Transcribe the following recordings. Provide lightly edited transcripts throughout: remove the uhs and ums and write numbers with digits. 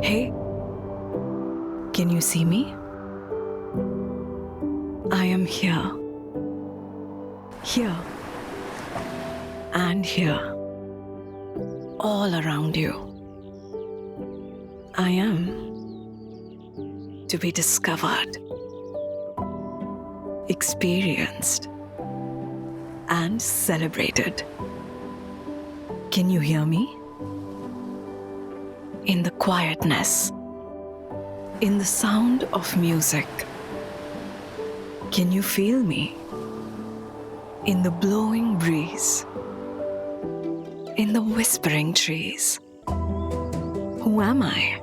Hey, can you see me? I am here. Here. And here. All around you. I am to be discovered, experienced, and celebrated. Can you hear me? In the quietness, in the sound of music. Can you feel me? In the blowing breeze, in the whispering trees. Who am I?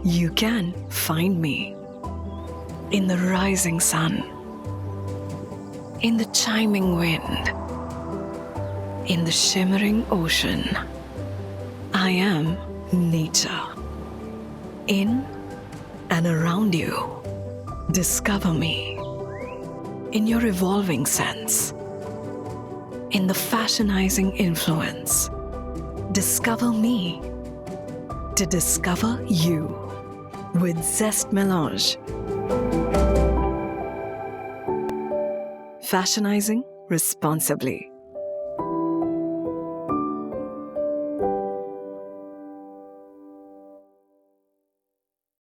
You can find me in the rising sun, in the chiming wind, in the shimmering ocean. I am nature. In and around you, discover me in your evolving sense, in the fashionizing influence. Discover me to discover you with Zest Melange. Fashionizing responsibly.